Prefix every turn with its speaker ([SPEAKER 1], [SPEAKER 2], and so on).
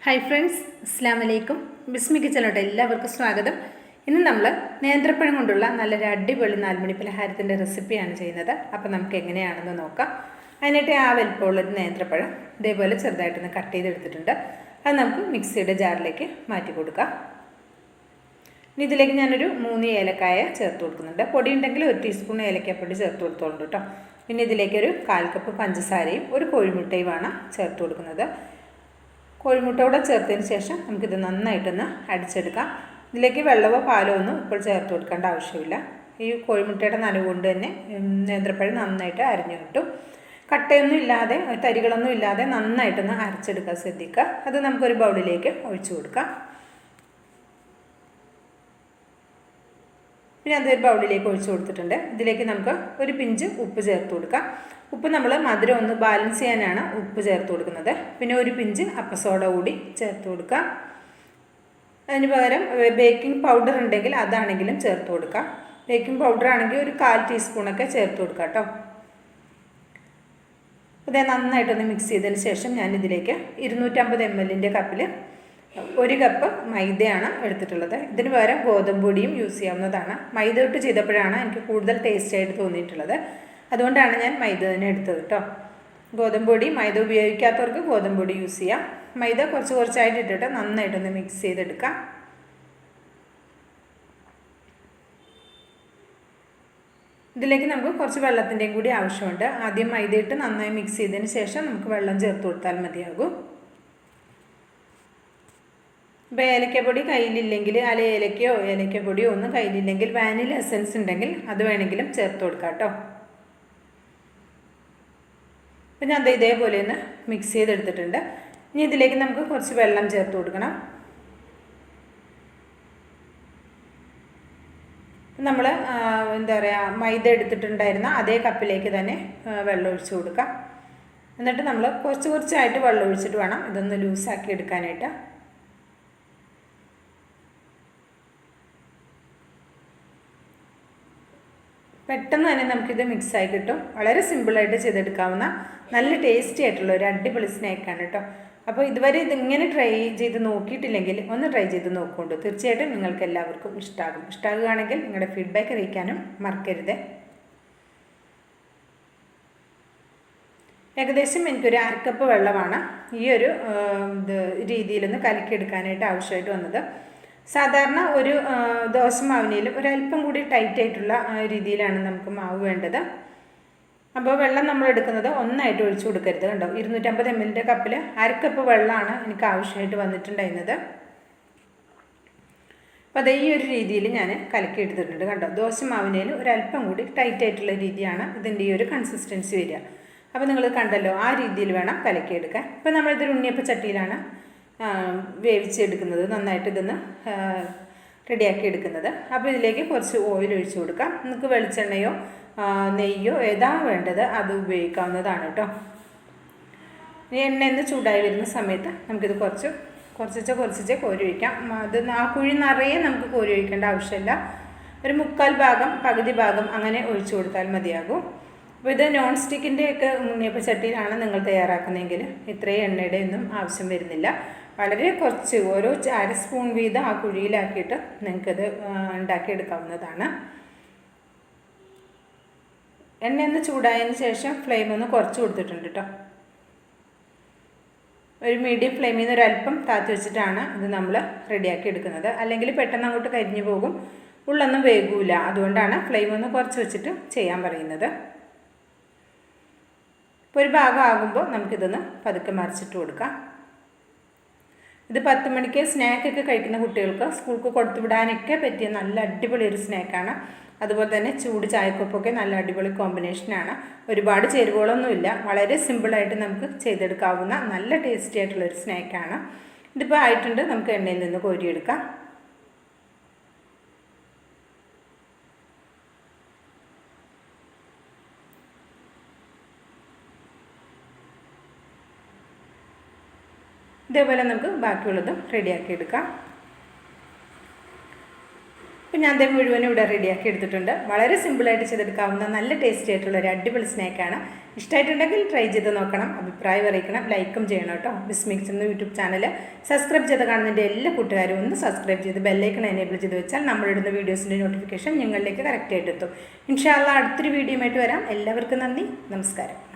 [SPEAKER 1] Hi friends, അസ്സലാമു അലൈക്കും. ബിസ്മി കിച്ചണിലോട്ട് എല്ലാവർക്കും സ്വാഗതം. ഇന്ന് നമ്മൾ നേന്ത്രപ്പഴം കൊണ്ടുള്ള നല്ലൊരു അടിപൊളി 4 മണി പലഹാരത്തിൻ്റെ റെസിപ്പിയാണ് ചെയ്യുന്നത്. അപ്പോൾ നമുക്ക് എങ്ങനെയാണെന്ന് നോക്കാം. അതിനായിട്ട് ആ വലിപ്പമുള്ളൊരു നേന്ത്രപ്പഴം ഇതേപോലെ ചെറുതായിട്ടൊന്ന് കട്ട് ചെയ്തെടുത്തിട്ടുണ്ട്. അത് നമുക്ക് മിക്സിയുടെ ജാറിലേക്ക് മാറ്റി കൊടുക്കാം. ഇനി ഇതിലേക്ക് ഞാനൊരു 3 ഏലക്കായ ചേർത്ത് കൊടുക്കുന്നുണ്ട്. പൊടി ഉണ്ടെങ്കിൽ 1 ടീസ്പൂൺ ഏലക്കാപ്പൊടി ചേർത്ത് കൊടുത്തോളൂ കേട്ടോ. പിന്നെ ഇതിലേക്കൊരു 1/4 കപ്പ് പഞ്ചസാരയും ഒരു കോഴിമുട്ടയുമാണ് ചേർത്ത് കൊടുക്കുന്നത്. കോഴിമുട്ടയോടെ ചേർത്തതിന് ശേഷം നമുക്കിത് നന്നായിട്ടൊന്ന് അടിച്ചെടുക്കാം. ഇതിലേക്ക് വെള്ളമോ പാലോ ഒന്നും ഇപ്പോൾ ചേർത്ത് കൊടുക്കേണ്ട ആവശ്യമില്ല. ഈ കോഴിമുട്ടയുടെ നനവ് കൊണ്ട് തന്നെ നേന്ത്രപ്പഴം നന്നായിട്ട് അരിഞ്ഞു കിട്ടും. കട്ടയൊന്നും ഇല്ലാതെ തരികളൊന്നും ഇല്ലാതെ നന്നായിട്ടൊന്ന് അരച്ചെടുക്കാൻ ശ്രദ്ധിക്കുക. അത് നമുക്കൊരു ബൗളിലേക്ക് ഒഴിച്ചു കൊടുക്കാം. പിന്നെ അതൊരു ബൗളിലേക്ക് ഒഴിച്ചു കൊടുത്തിട്ടുണ്ട്. ഇതിലേക്ക് നമുക്ക് ഒരു പിഞ്ച് ഉപ്പ് ചേർത്ത് കൊടുക്കാം. ഉപ്പ് നമ്മൾ മധുരം ഒന്ന് ബാലൻസ് ചെയ്യാനാണ് ഉപ്പ് ചേർത്ത് കൊടുക്കുന്നത്. പിന്നെ ഒരു പിഞ്ച് അപ്പസോഡ കൂടി ചേർത്ത് കൊടുക്കാം. അതിന് പകരം ബേക്കിംഗ് പൗഡർ ഉണ്ടെങ്കിൽ അതാണെങ്കിലും ചേർത്ത് കൊടുക്കാം. ബേക്കിംഗ് പൗഡർ ആണെങ്കിൽ ഒരു 1/4 ടീസ്പൂണൊക്കെ ചേർത്ത് കൊടുക്കാം കേട്ടോ. ഇത് നന്നായിട്ടൊന്ന് മിക്സ് ചെയ്തതിന് ശേഷം ഞാനിതിലേക്ക് 250 ml കപ്പിൽ 1 കപ്പ് മൈദയാണ് എടുത്തിട്ടുള്ളത്. ഇതിന് പകരം ഗോതമ്പ് പൊടിയും യൂസ് ചെയ്യാവുന്നതാണ്. മൈദ ഇട്ട് ചെയ്തപ്പോഴാണ് എനിക്ക് കൂടുതൽ ടേസ്റ്റ് ആയിട്ട് തോന്നിയിട്ടുള്ളത്. അതുകൊണ്ടാണ് ഞാൻ മൈദ തന്നെ എടുത്തത് കേട്ടോ. ഗോതമ്പ് പൊടി മൈദ ഉപയോഗിക്കാത്തവർക്ക് ഗോതമ്പ് പൊടി യൂസ് ചെയ്യാം. മൈദ കുറച്ചായിട്ട് ഇട്ടിട്ട് നന്നായിട്ടൊന്ന് മിക്സ് ചെയ്തെടുക്കാം. ഇതിലേക്ക് നമുക്ക് കുറച്ച് വെള്ളത്തിൻ്റെയും കൂടി ആവശ്യമുണ്ട്. ആദ്യം മൈദ ഇട്ട് നന്നായി മിക്സ് ചെയ്തതിന് ശേഷം നമുക്ക് വെള്ളം ചേർത്ത് കൊടുത്താൽ മതിയാകും. ഇപ്പോൾ ഏലക്കപ്പൊടി കയ്യിലില്ലെങ്കിൽ അല്ലെങ്കിൽ ഏലക്കയോ ഏലക്കപ്പൊടിയോ ഒന്നും കയ്യിലില്ലെങ്കിൽ വാനില എസൻസ് ഉണ്ടെങ്കിൽ അത് വേണമെങ്കിലും ചേർത്ത് കൊടുക്കാം കേട്ടോ. പിന്നെ അത് ഇതേപോലെ ഒന്ന് മിക്സ് ചെയ്തെടുത്തിട്ടുണ്ട്. ഇനി ഇതിലേക്ക് നമുക്ക് കുറച്ച് വെള്ളം ചേർത്ത് കൊടുക്കണം. നമ്മൾ എന്താ പറയുക, മൈദ എടുത്തിട്ടുണ്ടായിരുന്ന അതേ കപ്പിലേക്ക് തന്നെ വെള്ളം ഒഴിച്ച് കൊടുക്കാം. എന്നിട്ട് നമ്മൾ കുറച്ചായിട്ട് വെള്ളം ഒഴിച്ചിട്ട് വേണം ഇതൊന്ന് ലൂസാക്കി എടുക്കാനായിട്ട്. പെട്ടെന്ന് തന്നെ നമുക്കിത് മിക്സായി കിട്ടും. വളരെ സിമ്പിളായിട്ട് ചെയ്തെടുക്കാവുന്ന നല്ല ടേസ്റ്റി ആയിട്ടുള്ള ഒരു അടിപൊളി സ്നാക്കാണ് കേട്ടോ. അപ്പോൾ ഇതുവരെ ഇതിങ്ങനെ ട്രൈ ചെയ്ത് നോക്കിയിട്ടില്ലെങ്കിൽ ഒന്ന് ട്രൈ ചെയ്ത് നോക്കുന്നുണ്ട്. തീർച്ചയായിട്ടും നിങ്ങൾക്ക് എല്ലാവർക്കും ഇഷ്ടമാകുകയാണെങ്കിൽ നിങ്ങളുടെ ഫീഡ്ബാക്ക് അറിയിക്കാനും മറക്കരുത്. ഏകദേശം എനിക്കൊരു 1/2 കപ്പ് വെള്ളമാണ് ഈ ഒരു രീതിയിലൊന്ന് കലക്കിയെടുക്കാനായിട്ട് ആവശ്യമായിട്ട് വന്നത്. സാധാരണ ഒരു ദോശമാവിനേലും ഒരല്പം കൂടി ടൈറ്റായിട്ടുള്ള രീതിയിലാണ് നമുക്ക് മാവ് വേണ്ടത്. അപ്പോൾ വെള്ളം നമ്മൾ എടുക്കുന്നത് ഒന്നായിട്ട് ഒഴിച്ചു കൊടുക്കരുത് കണ്ടോ. 250 ml കപ്പിൽ 1/2 കപ്പ് വെള്ളമാണ് എനിക്ക് ആവശ്യമായിട്ട് വന്നിട്ടുണ്ടായിരുന്നത്. അപ്പോൾ അത് ഈ ഒരു രീതിയിൽ ഞാൻ കലക്കി എടുത്തിട്ടുണ്ട് കണ്ടോ. ദോശമാവിനേലും ഒരല്പം കൂടി ടൈറ്റായിട്ടുള്ള രീതിയാണ് ഇതിൻ്റെ ഈ ഒരു കൺസിസ്റ്റൻസി വരിക. അപ്പോൾ നിങ്ങൾ കണ്ടല്ലോ, ആ രീതിയിൽ വേണം കലക്കിയെടുക്കാൻ. ഇപ്പോൾ നമ്മളിതൊരു ഉണ്ണിയപ്പ ചട്ടിയിലാണ് വേവിച്ചെടുക്കുന്നത്. നന്നായിട്ട് ഇതൊന്ന് റെഡിയാക്കി എടുക്കുന്നത്. അപ്പോൾ ഇതിലേക്ക് കുറച്ച് ഓയിൽ ഒഴിച്ചു കൊടുക്കാം. നമുക്ക് വെളിച്ചെണ്ണയോ നെയ്യോ ഏതാണ് വേണ്ടത് അത് ഉപയോഗിക്കാവുന്നതാണ് കേട്ടോ. എണ്ണ ചൂടായി വരുന്ന സമയത്ത് നമുക്കിത് കുറച്ച് കോരി ഒഴിക്കാം. അത് ആ കുഴി നിറയെ നമുക്ക് കോരി ഒഴിക്കേണ്ട ആവശ്യമില്ല. ഒരു 1/4 ഭാഗം പകുതി ഭാഗം അങ്ങനെ ഒഴിച്ചു കൊടുത്താൽ മതിയാകും. അപ്പോൾ ഇത് നോൺ സ്റ്റിക്കിൻ്റെയൊക്കെ ഉണ്ണിയപ്പ ചട്ടിയിലാണ് നിങ്ങൾ തയ്യാറാക്കുന്നതെങ്കിൽ ഇത്രയും എണ്ണയുടെ ഒന്നും ആവശ്യം വരുന്നില്ല. വളരെ കുറച്ച് ഓരോ 1/2 സ്പൂൺ വീതം ആ കുഴിയിലാക്കിയിട്ട് നിങ്ങൾക്കത് ഉണ്ടാക്കിയെടുക്കാവുന്നതാണ്. എണ്ണ ചൂടായതിന് ശേഷം ഫ്ലെയിം ഒന്ന് കുറച്ച് കൊടുത്തിട്ടുണ്ട് കേട്ടോ. ഒരു മീഡിയം ഫ്ലെയിമിൽ നിന്ന് ഒരല്പം താത്തി വെച്ചിട്ടാണ് ഇത് നമ്മൾ റെഡിയാക്കി എടുക്കുന്നത്. അല്ലെങ്കിൽ പെട്ടെന്ന് അങ്ങോട്ട് കരിഞ്ഞു പോകും, ഉള്ളൊന്നും വേഗൂല. അതുകൊണ്ടാണ് ഫ്ലെയിം ഒന്ന് കുറച്ച് വെച്ചിട്ട് ചെയ്യാൻ പറയുന്നത്. ഇപ്പോൾ ഒരു ഭാഗം ആകുമ്പോൾ നമുക്കിതൊന്ന് പതുക്കെ മറിച്ചിട്ട് കൊടുക്കാം. ഇത് 10 മണിക്ക് സ്നാക്കൊക്കെ കഴിക്കുന്ന കുട്ടികൾക്ക് സ്കൂൾക്ക് കൊടുത്തു വിടാനൊക്കെ പറ്റിയ നല്ല അടിപൊളി ഒരു സ്നാക്കാണ്. അതുപോലെ തന്നെ ചൂട് ചായക്കൊപ്പൊക്കെ നല്ല അടിപൊളി കോമ്പിനേഷനാണ്. ഒരുപാട് ചേരുവകളൊന്നുമില്ല. വളരെ സിമ്പിളായിട്ട് നമുക്ക് ചെയ്തെടുക്കാവുന്ന നല്ല ടേസ്റ്റി ആയിട്ടുള്ളൊരു സ്നാക്കാണ്. ഇതിപ്പോൾ ആയിട്ടുണ്ട്. നമുക്ക് എണ്ണയിൽ നിന്ന് കോരിയെടുക്കാം. ഇതേപോലെ നമുക്ക് ബാക്കിയുള്ളതും റെഡിയാക്കി എടുക്കാം. അപ്പോൾ ഞാൻ മുഴുവനും ഇവിടെ റെഡിയാക്കി എടുത്തിട്ടുണ്ട്. വളരെ സിമ്പിളായിട്ട് ചെയ്തെടുക്കാവുന്ന നല്ല ടേസ്റ്റി ആയിട്ടുള്ള ഒരു അടിപൊളി സ്നാക്കാണ്. ഇഷ്ടമായിട്ടുണ്ടെങ്കിൽ ട്രൈ ചെയ്ത് നോക്കണം, അഭിപ്രായം അറിയിക്കണം, ലൈക്കും ചെയ്യണം കേട്ടോ. ബിസ്മി കിച്ചൻ എന്ന യൂട്യൂബ് ചാനൽ സബ്സ്ക്രൈബ് ചെയ്ത് കാണുന്നതിൻ്റെ എല്ലാ കൂട്ടുകാരും ഒന്ന് സബ്സ്ക്രൈബ് ചെയ്ത് ബെല്ലൈക്കൺ എനേബിൾ ചെയ്ത് വെച്ചാൽ നമ്മളിടുന്ന വീഡിയോസിൻ്റെ നോട്ടിഫിക്കേഷൻ ഞങ്ങളിലേക്ക് കറക്റ്റായിട്ട് എത്തും. ഇൻഷാ അല്ലാഹ് അടുത്തൊരു വീഡിയോയുമായിട്ട് വരാം. എല്ലാവർക്കും നന്ദി, നമസ്കാരം.